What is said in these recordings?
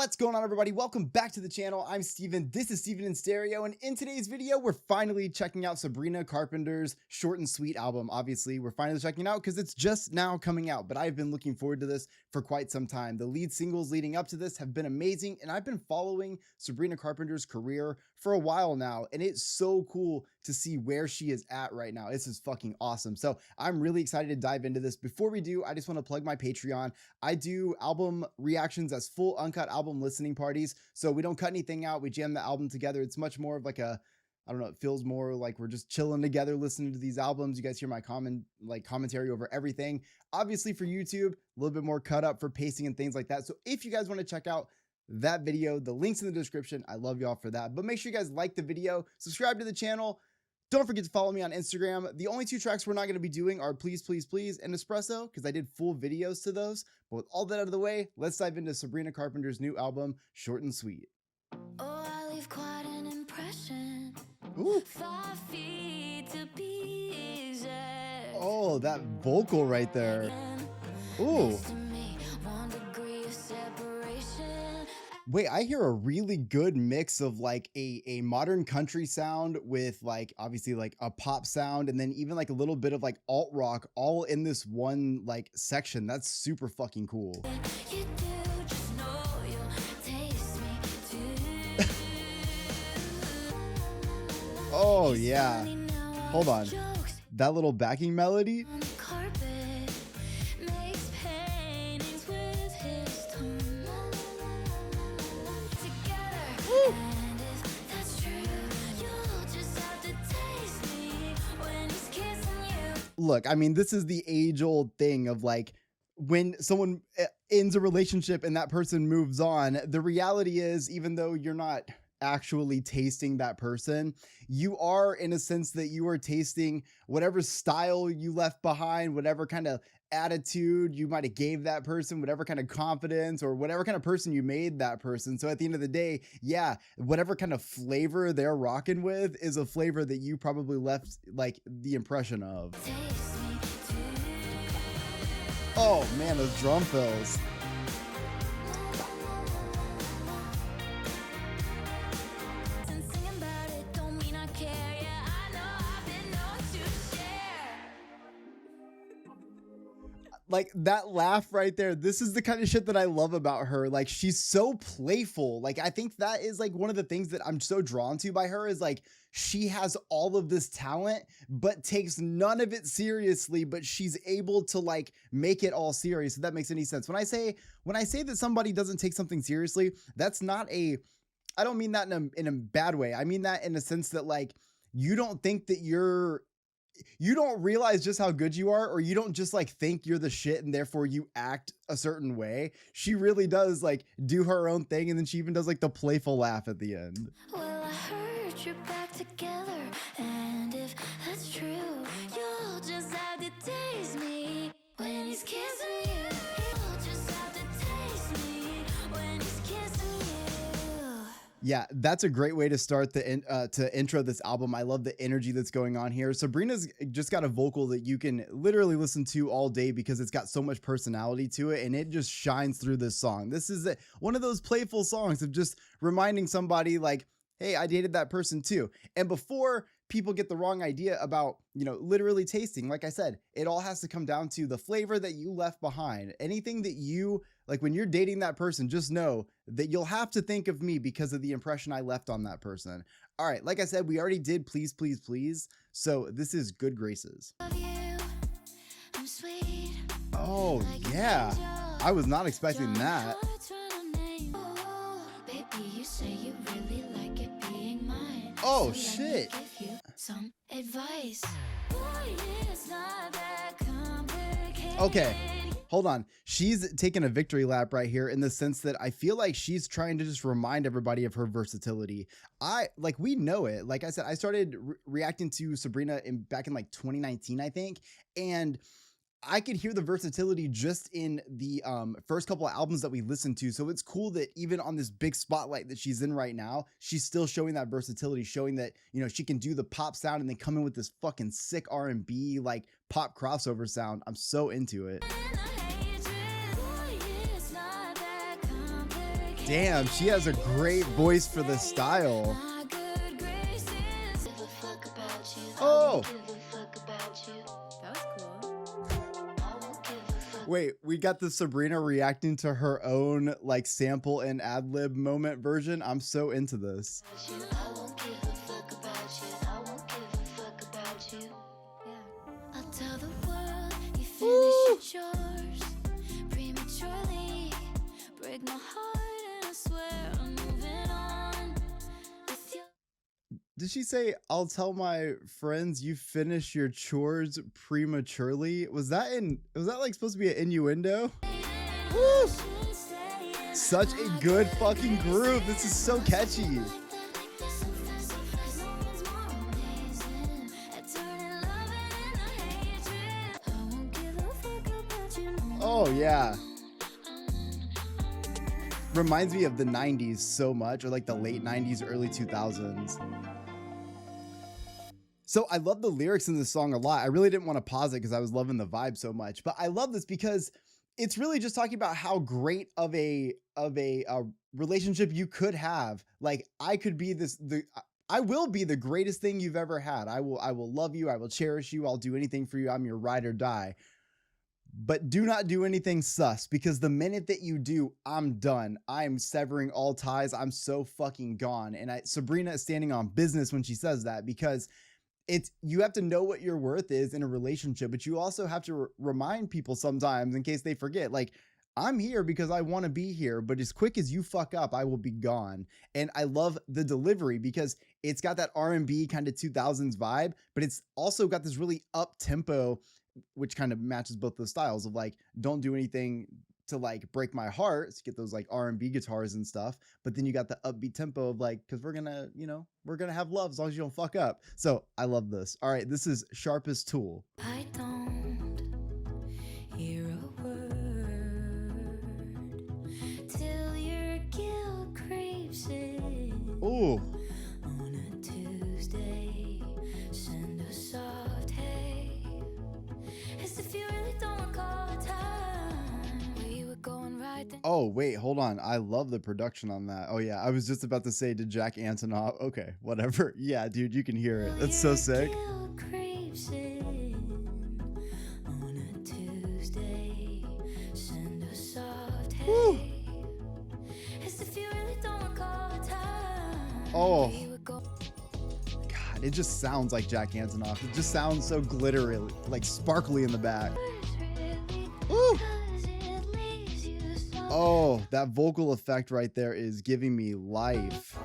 What's going on, everybody? Welcome back to the channel. I'm Steven. This is Steven in Stereo, and in today's video, we're finally checking out Sabrina Carpenter's Short and Sweet album. Obviously, we're finally checking it out because it's just now coming out, but I've been looking forward to this for quite some time. The lead singles leading up to this have been amazing, and I've been following Sabrina Carpenter's career for a while now, and it's so cool to see where she is at right now. This is fucking awesome. So I'm really excited to dive into this. Before we do, I just want to plug my Patreon. I do album reactions as full uncut album listening parties. So we don't cut anything out. We jam the album together. It's much more of like a, I don't know, it feels more like we're just chilling together listening to these albums. You guys hear my commentary over everything. Obviously for YouTube, a little bit more cut up for pacing and things like that. So if you guys want to check out that video, the link's in the description. I love y'all for that. But make sure you guys like the video, subscribe to the channel. Don't forget to follow me on Instagram. The only two tracks we're not going to be doing are Please, Please, Please and Espresso, because I did full videos to those. But with all that out of the way, let's dive into Sabrina Carpenter's new album, Short and Sweet. Oh, I leave quite an impression. Ooh. 5 feet to pieces. Oh, that vocal right there. Ooh. Wait, I hear a really good mix of like a modern country sound with like obviously like a pop sound and then even like a little bit of like alt rock all in this one like section. That's super fucking cool. Oh yeah. Hold on. That little backing melody. Look, I mean, this is the age-old thing of like when someone ends a relationship and that person moves on, the reality is, even though you're not actually tasting that person, you are, in a sense, that you are tasting whatever style you left behind, whatever kind of attitude you might have gave that person, whatever kind of confidence or whatever kind of person you made that person. So at the end of the day, yeah, whatever kind of flavor they're rocking with is a flavor that you probably left like the impression of. Oh man, those drum fills. Like that laugh right there. This is the kind of shit that I love about her. Like she's so playful. Like I think that is like one of the things that I'm so drawn to by her is like she has all of this talent, but takes none of it seriously, but she's able to like make it all serious. If that makes any sense. When I say that somebody doesn't take something seriously, that's not I don't mean that in a bad way. I mean that in a sense that like you don't think that you don't realize just how good you are, or you don't just like think you're the shit and therefore you act a certain way. She really does like do her own thing, and then she even does like the playful laugh at the end. Well, I heard you're back together, and if that's true, you'll just have to taste me when he's kissing you. You'll just have to taste me when he's kissing you. Yeah, that's a great way to start to intro this album. I love the energy that's going on here. Sabrina's just got a vocal that you can literally listen to all day because it's got so much personality to it, and it just shines through this song. This is one of those playful songs of just reminding somebody like, hey, I dated that person too. And before people get the wrong idea about, you know, literally tasting, like I said, it all has to come down to the flavor that you left behind. Anything that you like when you're dating that person, just know that you'll have to think of me because of the impression I left on that person. All right, like I said, we already did Please, Please, Please. So this is Good Graces. Oh yeah, I was not expecting that. Oh shit. Some advice. Okay, hold on. She's taking a victory lap right here in the sense that I feel like she's trying to just remind everybody of her versatility. We know it. Like I said, I started reacting to Sabrina back in like 2019, I think. And I could hear the versatility just in the first couple of albums that we listened to. So it's cool that even on this big spotlight that she's in right now, she's still showing that versatility, showing that, you know, she can do the pop sound and then come in with this fucking sick R&B, like pop crossover sound. I'm so into it. Damn, she has a great voice for the style. My good graces. Give a fuck about you. Oh, Give a fuck about you. That was cool. I won't give a fuck wait, we got the Sabrina reacting to her own like sample and ad lib moment version. I'm so into this. about you. I won't give a fuck about you. I won't give a fuck about you. Yeah. I'll tell the world you finish your chores prematurely. Break my heart and I swear I'm moving on with you. Did she say, I'll tell my friends you finish your chores prematurely? Was that like supposed to be an innuendo? Woo! Such a good fucking groove. This is so catchy. Oh yeah. Reminds me of the 90s so much, or like the late 90s, early 2000s. So I love the lyrics in this song a lot. I really didn't want to pause it because I was loving the vibe so much, but I love this because it's really just talking about how great of a relationship you could have. Like I could be I will be the greatest thing you've ever had. I will love you. I will cherish you. I'll do anything for you. I'm your ride or die. But do not do anything sus, because the minute that you do, I'm done. I'm severing all ties. I'm so fucking gone. And Sabrina is standing on business when she says that, because you have to know what your worth is in a relationship, but you also have to remind people sometimes in case they forget, like, I'm here because I want to be here, but as quick as you fuck up, I will be gone. And I love the delivery because it's got that R&B kind of 2000s vibe, but it's also got this really up tempo, which kind of matches both those styles of like, don't do anything to like break my heart. So get those like R&B guitars and stuff. But then you got the upbeat tempo of like, cause we're gonna have love as long as you don't fuck up. So I love this. All right. This is Sharpest Tool. I don't hear a word till your guilt creeps in. Ooh. On a Tuesday, send a soft hey, as if you really don't recall time where you were going right then. Oh, wait, hold on. I love the production on that. Oh yeah. I was just about to say, did Jack Antonoff? Okay, whatever. Yeah, dude, you can hear it. That's so sick. Guilt creeps in on a Tuesday, send a soft Woo. hey, as if you really don't recall time Oh. where you were going. God, it just sounds like Jack Antonoff. It just sounds so glittery, like sparkly in the back. Ooh. Oh, that vocal effect right there is giving me life.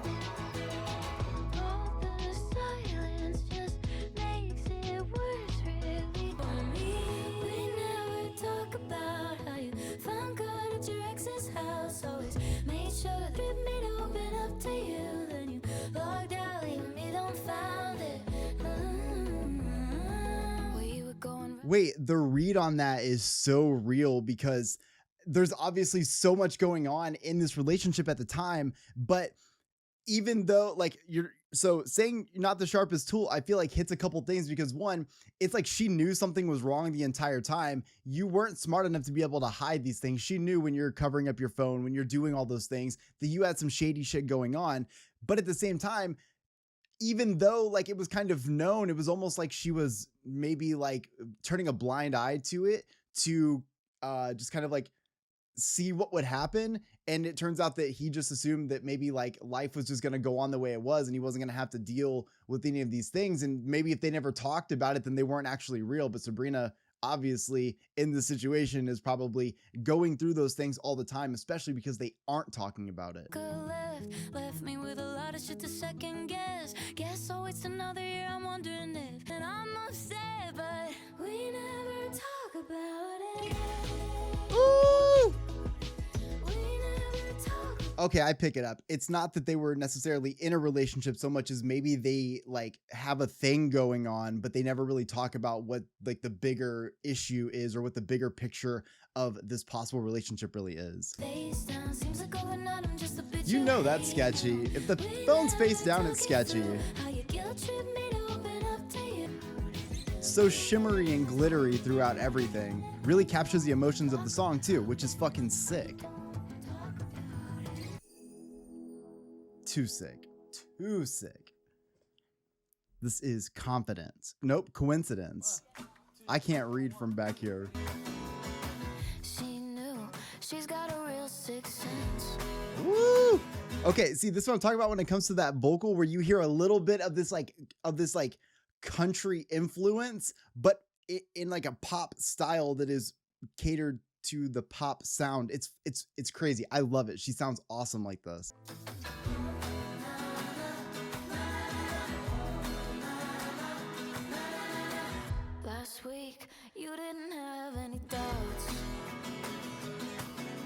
Wait, the read on that is so real because there's obviously so much going on in this relationship at the time, but even though like saying you're not the sharpest tool, I feel like hits a couple things because one, it's like she knew something was wrong the entire time. You weren't smart enough to be able to hide these things. She knew when you're covering up your phone, when you're doing all those things, that you had some shady shit going on. But at the same time, even though like it was kind of known, it was almost like she was maybe like turning a blind eye to it to just kind of like see what would happen. And it turns out that he just assumed that maybe like life was just going to go on the way it was and he wasn't going to have to deal with any of these things. And maybe if they never talked about it, then they weren't actually real. But Sabrina, obviously in this situation, is probably going through those things all the time, especially because they aren't talking about it. Left me with a lot of shit to second guess. Guess so it's another year. I'm wondering if, and I'm upset, but we never talk about it. Ooh! We never talk. Okay, I pick it up. It's not that they were necessarily in a relationship so much as maybe they like have a thing going on, but they never really talk about what like the bigger issue is or what the bigger picture of this possible relationship really is. Face down, seems like overnight I'm just a bitch. You know that's sketchy. If the phone's face down, it's sketchy. How you guilt trip me to open up to you. So shimmery and glittery throughout everything. Really captures the emotions of the song too, which is fucking sick. Too sick. Too sick. This is Confidence. Nope, Coincidence. I can't read from back here. She knew she's got a real sixth sense. Woo! Okay, see, this is what I'm talking about when it comes to that vocal where you hear a little bit of this like country influence, but in like a pop style that is catered to the pop sound. It's crazy. I love it. She sounds awesome like this. Last week, you didn't have any doubts.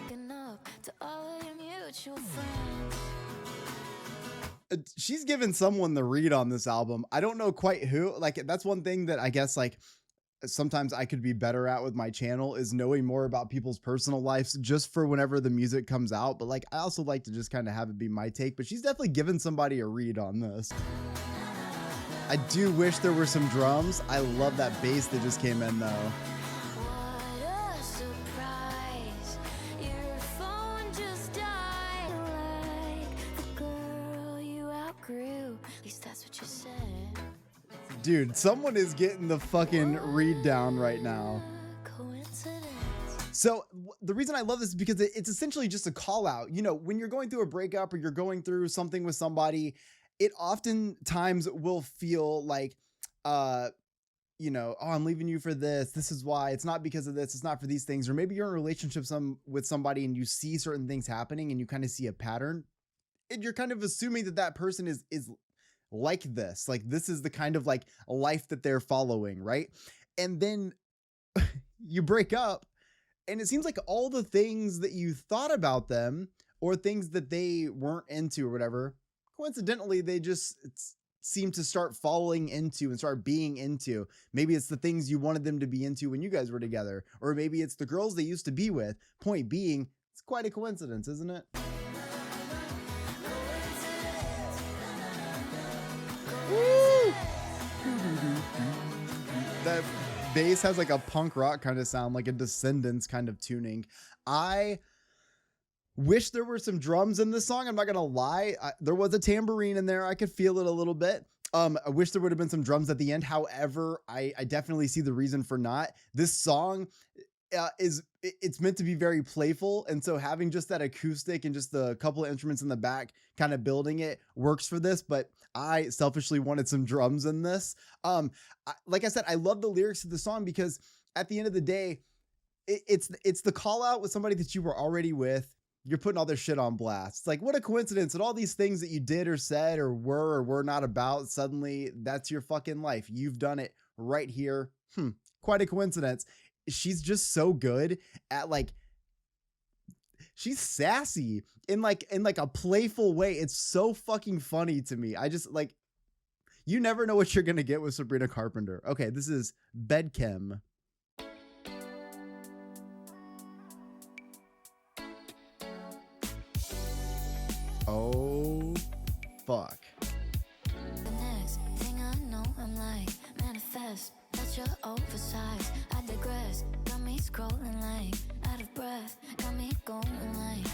Looking up to all of your mutual friends. She's given someone the read on this album. I don't know quite who. Like, that's one thing that I guess like sometimes I could be better at with my channel is knowing more about people's personal lives just for whenever the music comes out. But like, I also like to just kind of have it be my take, but she's definitely given somebody a read on this. I do wish there were some drums. I love that bass that just came in though. What a surprise. Your phone just died like the girl you outgrew. At least that's what you said. Dude, someone is getting the fucking read down right now. Coincidence. So the reason I love this is because it's essentially just a call out. You know, when you're going through a breakup or you're going through something with somebody, it oftentimes will feel like, you know, oh, I'm leaving you for this. This is why. It's not because of this. It's not for these things. Or maybe you're in a relationship with somebody and you see certain things happening and you kind of see a pattern. And you're kind of assuming that that person is like this. Like this is the kind of like life that they're following, right? And then you break up and it seems like all the things that you thought about them or things that they weren't into or whatever, coincidentally, they just seem to start falling into and start being into. Maybe it's the things you wanted them to be into when you guys were together, or maybe it's the girls they used to be with. Point being, it's quite a coincidence, isn't it? Woo! That bass has like a punk rock kind of sound, like a Descendants kind of tuning. I wish there were some drums in this song. I'm not gonna lie. There was a tambourine in there. I could feel it a little bit. I wish there would have been some drums at the end. However, I definitely see the reason for not. This song it's meant to be very playful, and so having just that acoustic and just the couple of instruments in the back kind of building it works for this. But I selfishly wanted some drums in this. Like I said, I love the lyrics of the song because at the end of the day, it's the call out with somebody that you were already with. You're putting all their shit on blast. It's like, what a coincidence. And all these things that you did or said or were not about, suddenly that's your fucking life. You've done it right here. Quite a coincidence. She's just so good at like, she's sassy in like a playful way. It's so fucking funny to me. I just like, you never know what you're going to get with Sabrina Carpenter. Okay. This is Chem. Oh, fuck. The next thing I know, I'm like, manifest, that's your oversized. I digress, got me scrolling like, out of breath, got me going like.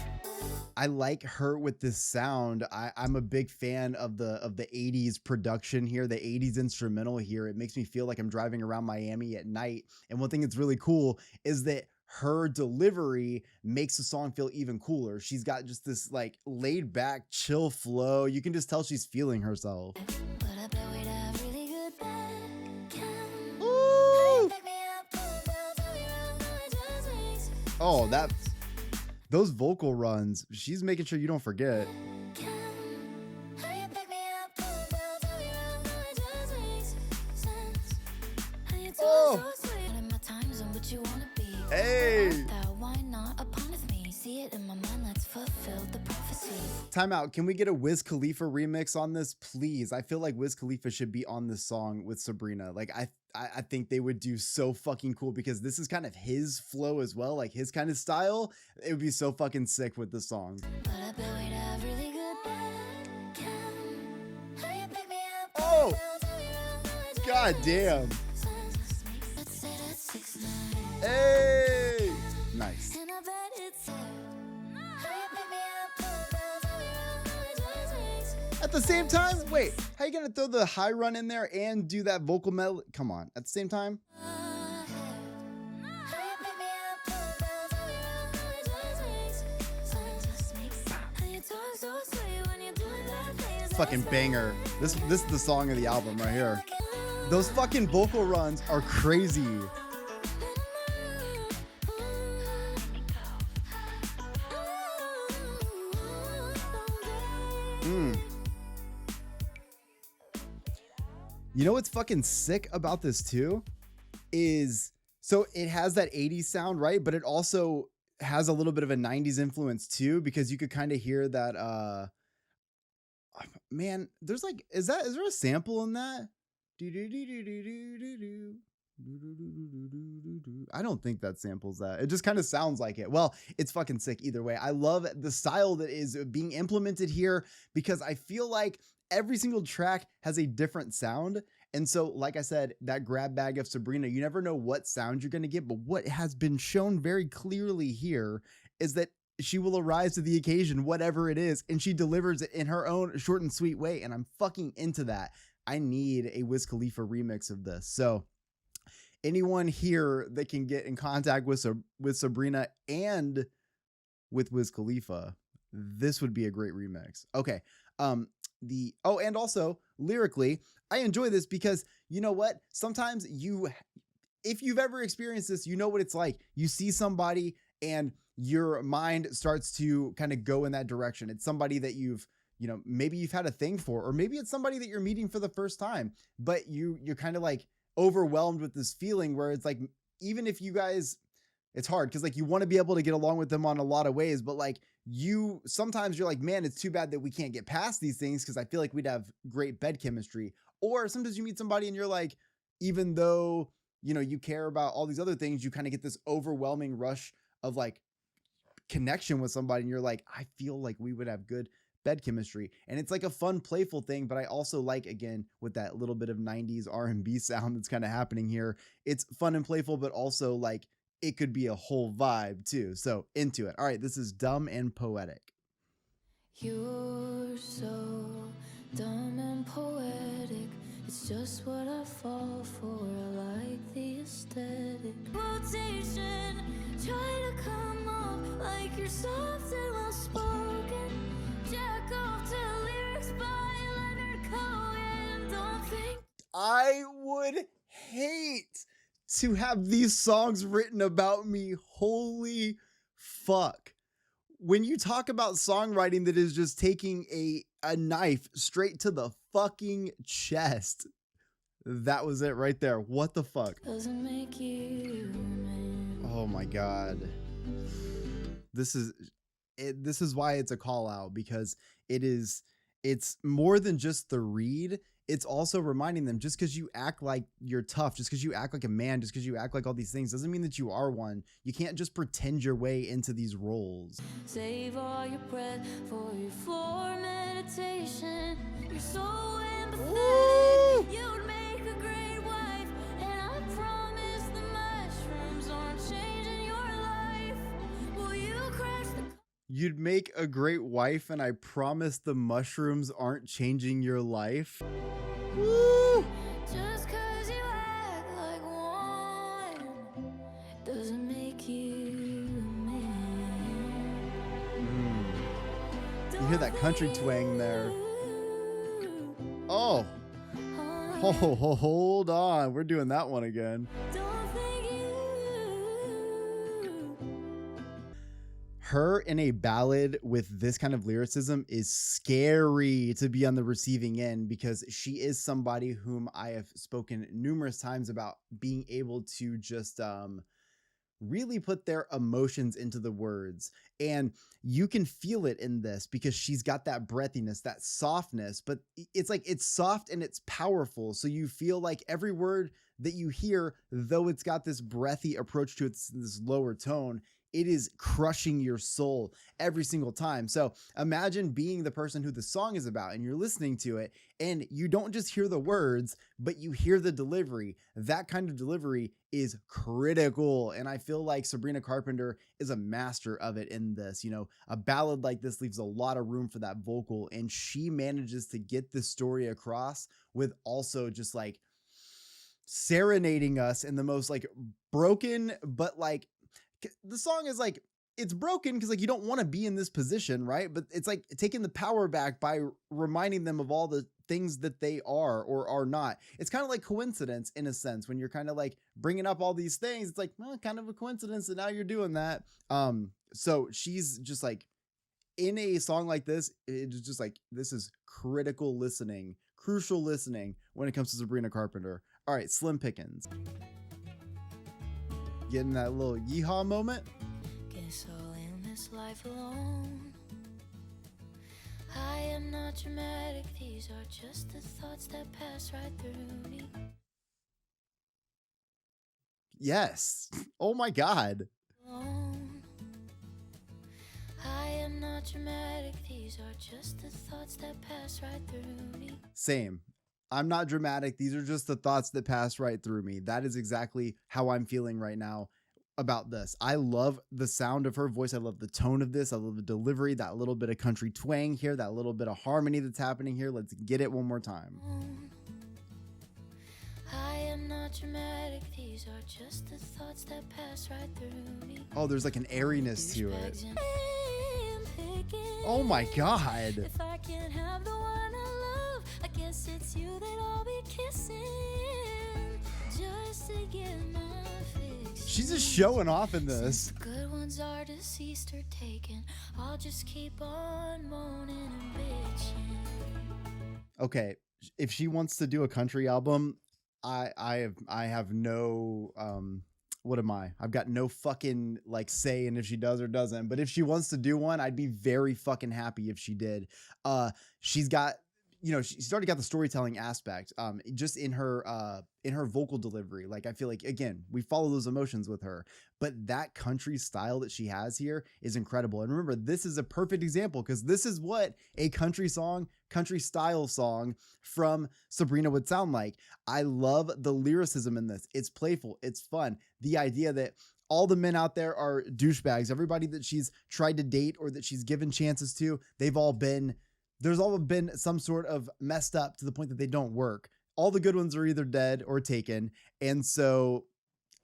I like her with this sound. I'm a big fan of the 80s production here, the 80s instrumental here. It makes me feel like I'm driving around Miami at night. And one thing that's really cool is that her delivery makes the song feel even cooler. She's got just this like laid back, chill flow. You can just tell she's feeling herself. But I bet we'd have really good Chem. Ooh! Pick me up, pull the bells, all around, no, it just makes Oh, those vocal runs, she's making sure you don't forget. Chem. How you pick me up, pull the bells, all around, no, it just makes sense. How you do Oh. so sweet. In my time zone, but you wanna be. Hey. Why not upon of me? See it in my mind, let's fulfill the prophecy. Time out. Can we get a Wiz Khalifa remix on this, please? I feel like Wiz Khalifa should be on this song with Sabrina. Like I think they would do so fucking cool because this is kind of his flow as well, like his kind of style. It would be so fucking sick with the song. But I bet we'd have really good Chem. How you pick me up, Oh, bells, all around, no, it just god makes damn. sense. Let's say that's 6'9". Hey, nice. And I bet it's how you pick me up, pull the bells, all around, no, it just makes At the same time, wait, how you gonna throw the high run in there and do that vocal melody? Come on, at the same time. Fucking banger. This is the song of the album right here. Those fucking vocal runs are crazy. You know what's fucking sick about this too? Is so it has that 80s sound, right? But it also has a little bit of a 90s influence too, because you could kind of hear that man, there's like, is there a sample in that? I don't think that samples that. It just kind of sounds like it. Well, it's fucking sick either way. I love the style that is being implemented here because I feel like every single track has a different sound. And so, like I said, that grab bag of Sabrina, you never know what sound you're going to get, but what has been shown very clearly here is that she will arise to the occasion, whatever it is, and she delivers it in her own short and sweet way. And I'm fucking into that. I need a Wiz Khalifa remix of this. So anyone here that can get in contact with Sabrina and with Wiz Khalifa, this would be a great remix. Okay. And also lyrically, I enjoy this because you know what? Sometimes if you've ever experienced this, you know what it's like. You see somebody and your mind starts to kind of go in that direction. It's somebody that maybe you've had a thing for, or maybe it's somebody that you're meeting for the first time, but you're kind of like overwhelmed with this feeling where it's like, even if you guys, it's hard because like you want to be able to get along with them on a lot of ways, but like sometimes you're like, man, it's too bad that we can't get past these things because I feel like we'd have great bed chemistry. Or sometimes you meet somebody and you're like, even though, you care about all these other things, you kind of get this overwhelming rush of like connection with somebody and you're like, I feel like we would have good bed chemistry. And it's like a fun, playful thing, but I also like, again, with that little bit of 90s R&B sound that's kind of happening here, it's fun and playful, but also like it could be a whole vibe too. So into it. All right, this is Dumb and Poetic. You're so dumb and poetic. It's just what I fall for. I like the aesthetic. Quotation, try to come off like you're soft and well spoken. Jack off to lyrics by Leonard Cohen. Don't think I would hate to have these songs written about me. Holy fuck. When you talk about songwriting that is just taking a knife straight to the fucking chest, that was it right there. What the fuck? doesn't make you man. Oh my God. This is why it's a call out, because it's more than just the read. It's also reminding them, just because you act like you're tough, just because you act like a man, just because you act like all these things doesn't mean that you are one. You can't just pretend your way into these roles. Save all your breath for your floor meditation. You're so empathetic. You'd make a great wife, and I promise the mushrooms aren't changing your life. Will you crash the You'd make a great wife, and I promise the mushrooms aren't changing your life. Woo! just 'cause you act like one doesn't make you a man. You hear that country twang there. Oh, hold on. We're doing that one again. Don't think you. Her in a ballad with this kind of lyricism is scary to be on the receiving end, because she is somebody whom I have spoken numerous times about being able to just really put their emotions into the words. And you can feel it in this because she's got that breathiness, that softness, but it's like it's soft and it's powerful. So you feel like every word that you hear, though it's got this breathy approach to it, this lower tone, it is crushing your soul every single time. So imagine being the person who the song is about and you're listening to it and you don't just hear the words, but you hear the delivery. That kind of delivery is critical. And I feel like Sabrina Carpenter is a master of it in this. You know, a ballad like this leaves a lot of room for that vocal, and she manages to get the story across with also just like serenading us in the most like broken, but like the song is like, it's broken because like you don't want to be in this position, right? But it's like taking the power back by reminding them of all the things that they are or are not. It's kind of like coincidence in a sense when you're kind of like bringing up all these things. It's like, well, kind of a coincidence that now you're doing that. So she's just like in a song like this, it's just like, this is critical listening, crucial listening when it comes to Sabrina Carpenter. All right, Slim Pickens. Getting that little yeehaw moment. Guess I'll end this life alone. I am not dramatic, these are just the thoughts that pass right through me. Yes. Oh my God. Alone. I am not dramatic, these are just the thoughts that pass right through me. Same. I'm not dramatic. These are just the thoughts that pass right through me. That is exactly how I'm feeling right now about this. I love the sound of her voice. I love the tone of this. I love the delivery, that little bit of country twang here, that little bit of harmony that's happening here. Let's get it one more time. I am not dramatic, these are just the thoughts that pass right through me. Oh, there's like an airiness to it. Oh my God. If I can't have the one I love, I guess it's you that I'll be kissing just to get my fix. She's just showing off in this. Since the good ones are deceased or taken, I'll just keep on moaning and bitching. Okay, if she wants to do a country album, I have no what am I? I've got no fucking like say in if she does or doesn't. But if she wants to do one, I'd be very fucking happy if she did. She's got, you know, she's already got the storytelling aspect. Just in her vocal delivery. Like I feel like again, we follow those emotions with her. But that country style that she has here is incredible. And remember, this is a perfect example because this is what a country song, country style song from Sabrina would sound like. I love the lyricism in this. It's playful. It's fun. The idea that all the men out there are douchebags. Everybody that she's tried to date or that she's given chances to, there's all been some sort of messed up to the point that they don't work. All the good ones are either dead or taken. And so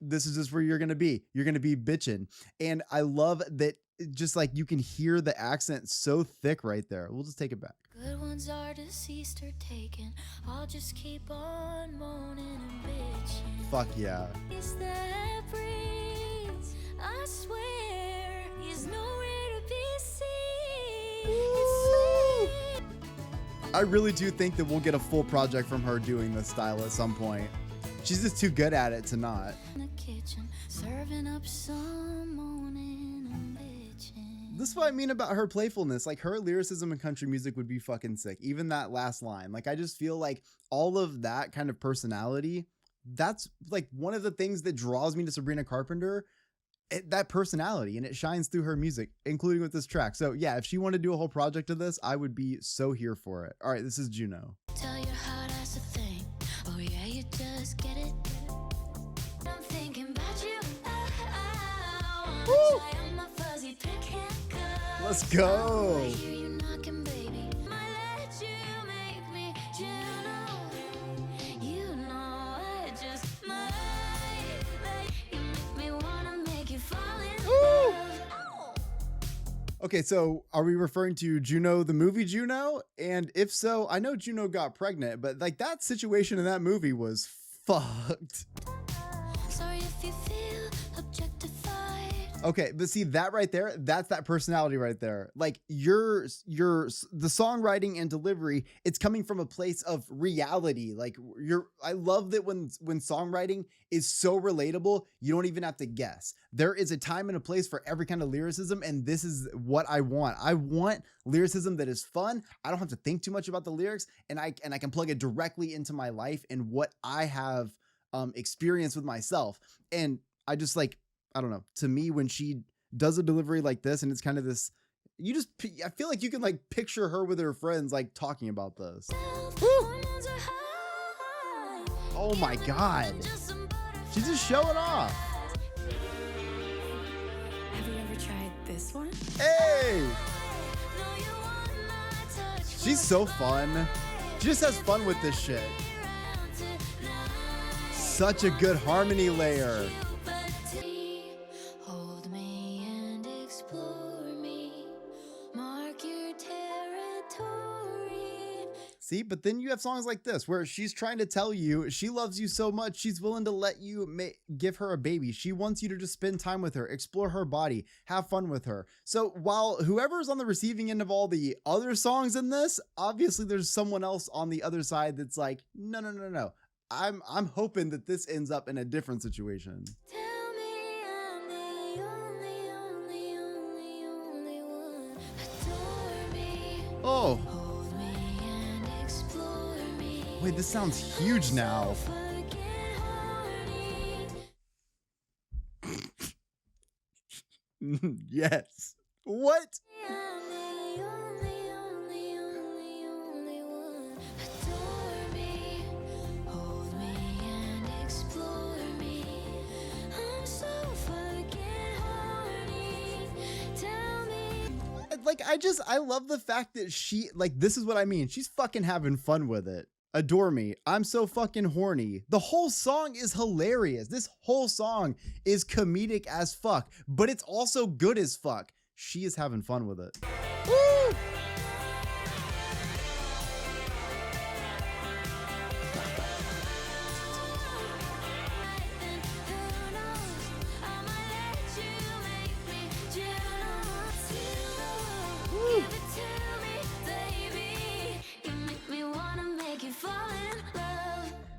this is just where you're going to be. You're going to be bitching. And I love that just like you can hear the accent so thick right there. We'll just take it back. Good ones are deceased or taken, I'll just keep on moaning and bitching. Fuck yeah. Is that breeze? I swear he's nowhere to be seen. It's sweet. I really do think that we'll get a full project from her doing this style at some point. She's just too good at it to not. In the kitchen, serving up some moaning and bitching. This is what I mean about her playfulness. Like her lyricism in country music would be fucking sick. Even that last line. Like I just feel like all of that kind of personality, that's like one of the things that draws me to Sabrina Carpenter. That personality, and it shines through her music, including with this track. So yeah, if she wanted to do a whole project of this, I would be so here for it. All right, this is Juno. Tell your heart as a thing. Oh yeah, you just get it. I'm thinking about you. Woo! I am a fuzzy pick and cut. Let's go. I hear you knocking, baby. Might let you make me Juno. You know I just might let you make me wanna make you fall in love. Oh. Okay, so are we referring to Juno, the movie Juno? And if so, I know Juno got pregnant, but like that situation in that movie was fucked. Sorry if you feel objectified. Okay, but see that right there, that's that personality right there. Like the songwriting and delivery, it's coming from a place of reality. Like I love that when songwriting is so relatable, you don't even have to guess. There is a time and a place for every kind of lyricism, and this is what I want. I want lyricism that is fun. I don't have to think too much about the lyrics, and I can plug it directly into my life and what I have experienced with myself. And I just like, I don't know. To me, when she does a delivery like this, and it's kind of this, I feel like you can like picture her with her friends like talking about this. Woo! Oh my God. She's just showing off. Have you ever tried this one? Hey! She's so fun. She just has fun with this shit. Such a good harmony layer. Hold me and explore me. Mark your territory. See, but then you have songs like this where she's trying to tell you she loves you so much, she's willing to let you give her a baby. She wants you to just spend time with her, explore her body, have fun with her. So while whoever's on the receiving end of all the other songs in this, obviously there's someone else on the other side that's like, no, no, no, no. I'm hoping that this ends up in a different situation. Tell me I'm the only one. Adore me. Oh, Hold me and explore me. wait, this sounds huge now. Forget horny. Yes. What? I'm the only one. Adore me. Hold me and explore me. I'm so fucking horny. Tell me. Like, I love the fact that she, like, this is what I mean. She's fucking having fun with it. Adore me. I'm so fucking horny. The whole song is hilarious. This whole song is comedic as fuck, but it's also good as fuck. She is having fun with it. Woo!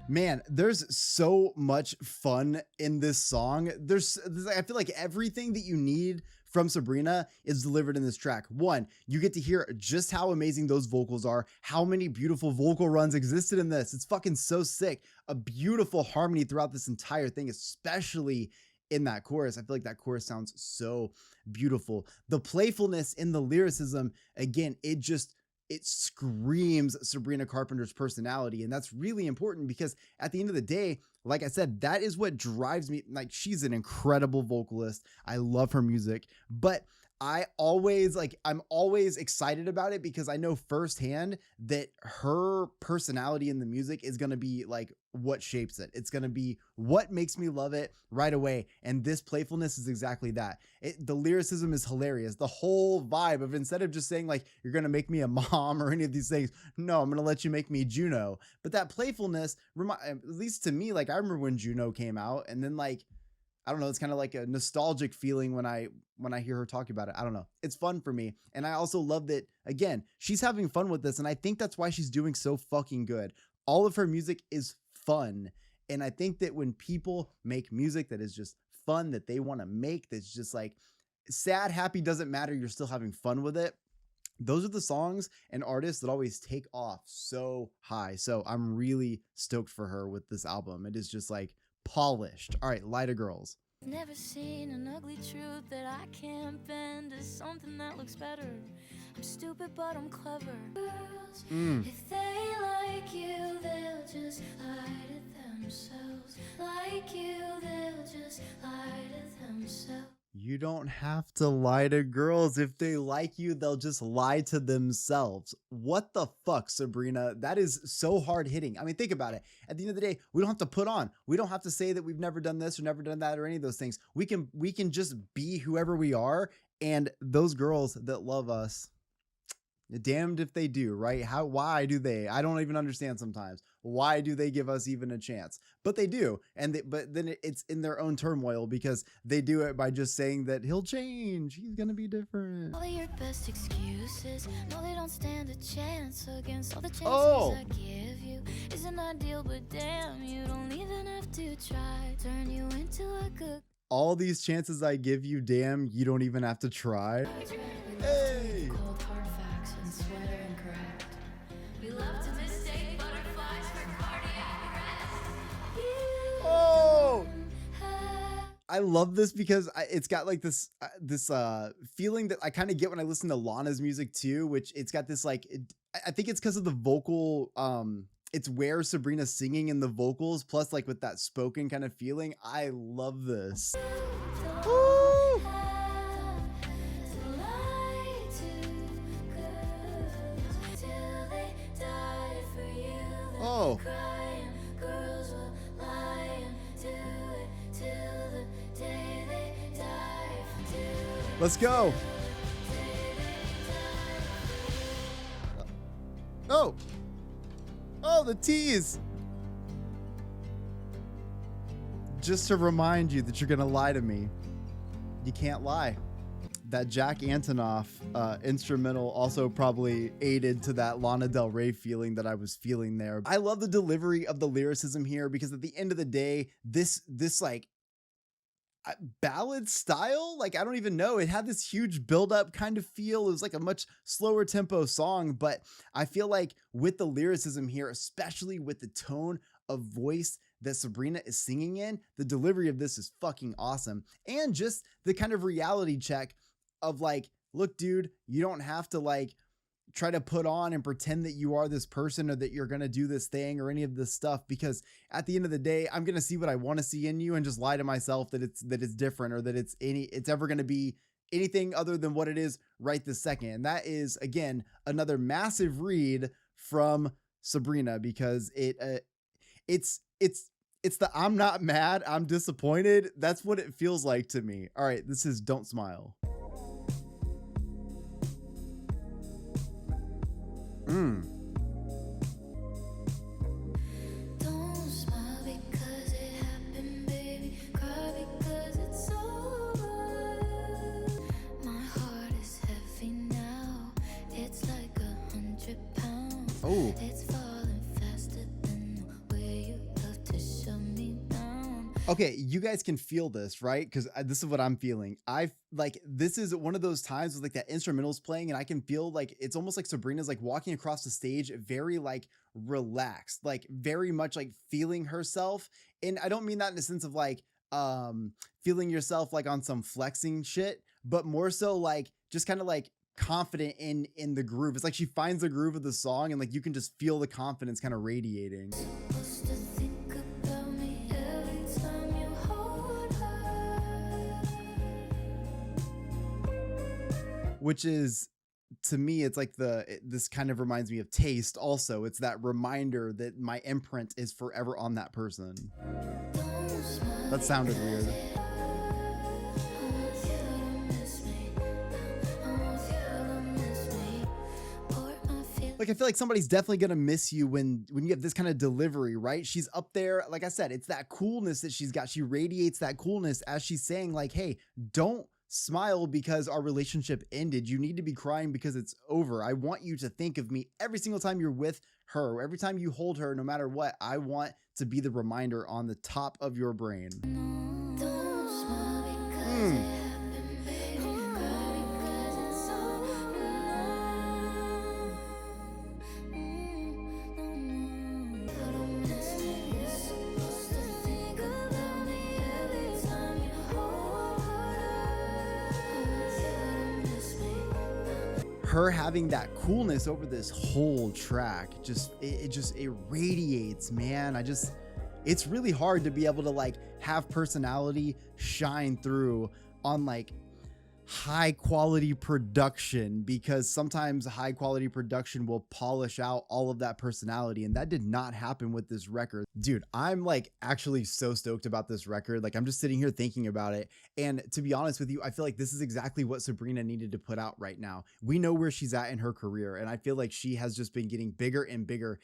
Man, there's so much fun in this song. I feel like everything that you need from Sabrina is delivered in this track. One, you get to hear just how amazing those vocals are, how many beautiful vocal runs existed in this. It's fucking so sick. A beautiful harmony throughout this entire thing, especially in that chorus. I feel like that chorus sounds so beautiful. The playfulness in the lyricism, again, it screams Sabrina Carpenter's personality. And that's really important because at the end of the day, like I said, that is what drives me. Like, she's an incredible vocalist. I love her music, but I'm always excited about it because I know firsthand that her personality in the music is going to be like what shapes it. It's going to be what makes me love it right away. And this playfulness is exactly that. The lyricism is hilarious. The whole vibe of, instead of just saying like, you're going to make me a mom or any of these things, no, I'm going to let you make me Juno. But that playfulness, at least to me, like I remember when Juno came out, and then like, I don't know, it's kind of like a nostalgic feeling when I hear her talk about it. I don't know. It's fun for me. And I also love that, again, she's having fun with this. And I think that's why she's doing so fucking good. All of her music is fun. And I think that when people make music that is just fun, that they want to make, that's just like sad, happy, doesn't matter, you're still having fun with it. Those are the songs and artists that always take off so high. So I'm really stoked for her with this album. It is just like polished. All right, Lighter Girls. Never seen an ugly truth that I can't bend to something that looks better. I'm stupid, but I'm clever. Girls, if they like you, they'll just lie to themselves. Like you, they'll just lie to themselves. You don't have to lie to girls. If they like you, they'll just lie to themselves. What the fuck, Sabrina? That is so hard hitting. I mean, think about it. At the end of the day, we don't have to put on. We don't have to say that we've never done this or never done that or any of those things. We can just be whoever we are. And those girls that love us, damned if they do, right? Why do they? I don't even understand sometimes. Why do they give us even a chance? But they do. But then it's in their own turmoil because they do it by just saying that he'll change. He's going to be different. All your best excuses, no, they don't stand a chance against all the chances I give you. Isn't ideal, but damn, you don't even have to try. Turn you into a good. All these chances I give you, damn, you don't even have to try. Hey! Cold hard facts and swear incorrect. We love to mistake butterflies for cardiac arrest. Oh! I love this because it's got like this feeling that I kind of get when I listen to Lana's music too, which it's got this like I think it's because of the vocal it's where Sabrina's singing in the vocals plus like with that spoken kind of feeling. I love this. Woo! Oh. Let's go. Oh. Oh, the tease. Just to remind you that you're going to lie to me. You can't lie. That Jack Antonoff instrumental also probably aided to that Lana Del Rey feeling that I was feeling there. I love the delivery of the lyricism here because at the end of the day, this like ballad style, like I don't even know, it had this huge build up kind of feel. It was like a much slower tempo song, but I feel like with the lyricism here, especially with the tone of voice that Sabrina is singing in, the delivery of this is fucking awesome. And just the kind of reality check of like, look, dude, you don't have to like try to put on and pretend that you are this person or that you're going to do this thing or any of this stuff, because at the end of the day, I'm going to see what I want to see in you and just lie to myself that it's different or that it's ever going to be anything other than what it is right this second. And that is, again, another massive read from Sabrina, because it's the I'm not mad, I'm disappointed. That's what it feels like to me. All right, this is Don't Smile. Don't smile because it happened, baby. Cry because it's over. My heart is heavy now. It's like 100 pounds. Oh. It's falling faster than the way you love to shut me down. Okay, you guys can feel this, right? Because this is what I'm feeling. This is one of those times with like that instrumental's playing and I can feel like it's almost like Sabrina's like walking across the stage very like relaxed, like very much like feeling herself. And I don't mean that in the sense of like feeling yourself like on some flexing shit, but more so like just kind of like confident in the groove. It's like she finds the groove of the song and like you can just feel the confidence kind of radiating. Supposed to think about me every time you hold her. Which is, to me, it's like this kind of reminds me of Taste also. It's that reminder that my imprint is forever on that person. That sounded weird. Like, I feel like somebody's definitely gonna miss you when you have this kind of delivery, right? She's up there, like I said, it's that coolness that she's got. She radiates that coolness as she's saying like, hey, don't smile because our relationship ended. You need to be crying because it's over. I want you to think of me every single time you're with her, every time you hold her, no matter what. I want to be the reminder on the top of your brain. Don't smile because it happened, baby. Cry because it's over. You don't miss me. You're supposed to think about me every time you hold her. You don't miss me. Her having that coolness over this whole track, it radiates, man. It's really hard to be able to like have personality shine through on like high quality production, because sometimes high quality production will polish out all of that personality, and that did not happen with this record. Dude, I'm like actually so stoked about this record. Like, I'm just sitting here thinking about it, and to be honest with you, I feel like this is exactly what Sabrina needed to put out right now. We know where she's at in her career, and I feel like she has just been getting bigger and bigger.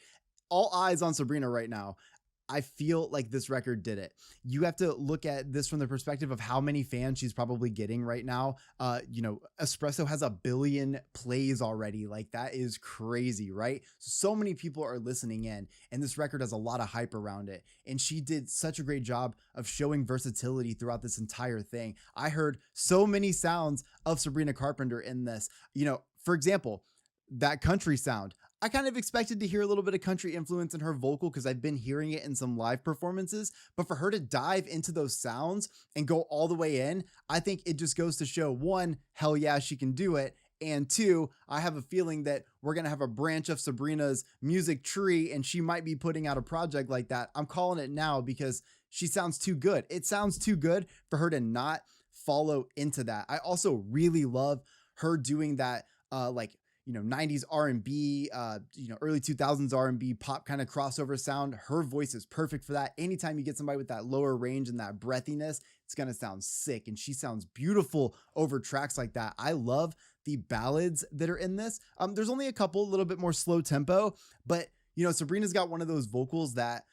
All eyes on Sabrina right now. I feel like this record did it. You have to look at this from the perspective of how many fans she's probably getting right now. Espresso has 1 billion plays already. Like, that is crazy, right? So many people are listening in, and this record has a lot of hype around it. And she did such a great job of showing versatility throughout this entire thing. I heard so many sounds of Sabrina Carpenter in this. For example, that country sound. I kind of expected to hear a little bit of country influence in her vocal because I've been hearing it in some live performances, but for her to dive into those sounds and go all the way in, I think it just goes to show, one, hell yeah, she can do it. And two, I have a feeling that we're going to have a branch of Sabrina's music tree and she might be putting out a project like that. I'm calling it now because she sounds too good. It sounds too good for her to not follow into that. I also really love her doing that, 90s R&B, early 2000s R&B pop kind of crossover sound. Her voice is perfect for that. Anytime you get somebody with that lower range and that breathiness, it's going to sound sick. And she sounds beautiful over tracks like that. I love the ballads that are in this. There's only a couple, a little bit more slow tempo, but Sabrina's got one of those vocals that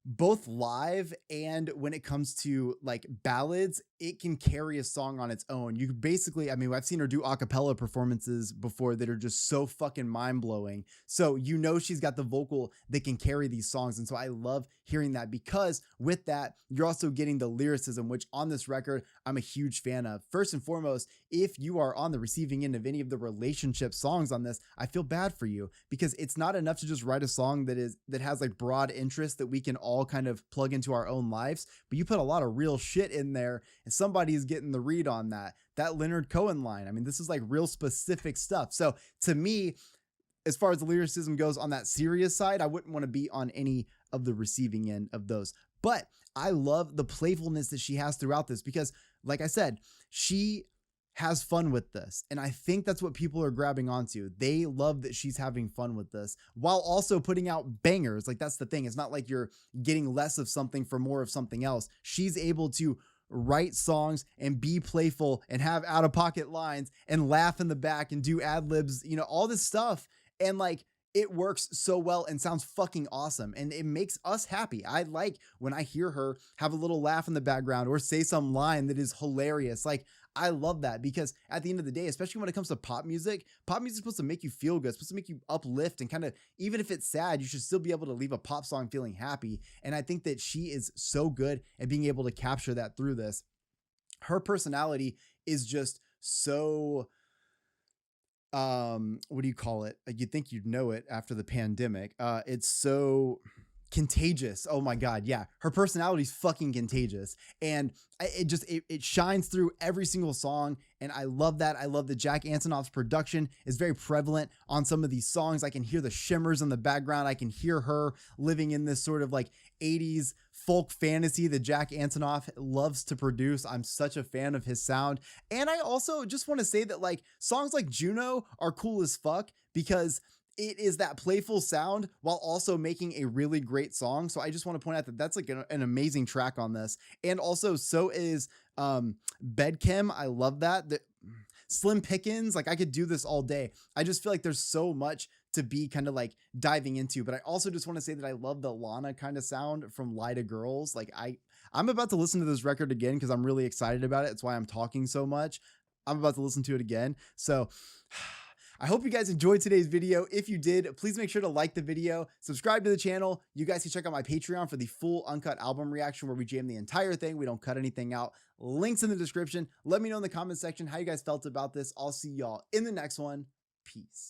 both live and when it comes to like ballads, it can carry a song on its own. You could basically, I've seen her do a cappella performances before that are just so fucking mind blowing. So, she's got the vocal that can carry these songs. And so I love hearing that because with that, you're also getting the lyricism, which on this record, I'm a huge fan of. First and foremost, if you are on the receiving end of any of the relationship songs on this, I feel bad for you because it's not enough to just write a song that has like broad interest that we can all kind of plug into our own lives, but you put a lot of real shit in there and somebody's getting the read on that Leonard Cohen line. This is like real specific stuff. So to me, as far as the lyricism goes on that serious side, I wouldn't want to be on any of the receiving end of those, but I love the playfulness that she has throughout this because like I said, she has fun with this. And I think that's what people are grabbing onto. They love that she's having fun with this while also putting out bangers. Like that's the thing. It's not like you're getting less of something for more of something else. She's able to write songs and be playful and have out of pocket lines and laugh in the back and do ad libs, all this stuff. And like, it works so well and sounds fucking awesome. And it makes us happy. I like when I hear her have a little laugh in the background or say some line that is hilarious. Like, I love that because at the end of the day, especially when it comes to pop music is supposed to make you feel good. It's supposed to make you uplift and kind of, even if it's sad, you should still be able to leave a pop song feeling happy. And I think that she is so good at being able to capture that through this. Her personality is just so, what do you call it? You'd think you'd know it after the pandemic. It's so contagious. Oh my God. Yeah. Her personality is fucking contagious. And it shines through every single song. And I love that. I love that Jack Antonoff's production is very prevalent on some of these songs. I can hear the shimmers in the background. I can hear her living in this sort of like 80s folk fantasy that Jack Antonoff loves to produce. I'm such a fan of his sound. And I also just want to say that like songs like Juno are cool as fuck because it is that playful sound while also making a really great song. So I just want to point out that that's like an amazing track on this. And also so is Bed Chem. I love that. Slim Pickens, like I could do this all day. I just feel like there's so much to be kind of like diving into, but I also just want to say that I love the Lana kind of sound from Lie to Girls. Like I'm about to listen to this record again because I'm really excited about it. It's why I'm talking so much. I'm about to listen to it again. So I hope you guys enjoyed today's video. If you did, please make sure to like the video, subscribe to the channel. You guys can check out my Patreon for the full uncut album reaction where we jam the entire thing. We don't cut anything out. Links in the description. Let me know in the comment section how you guys felt about this. I'll see y'all in the next one. Peace.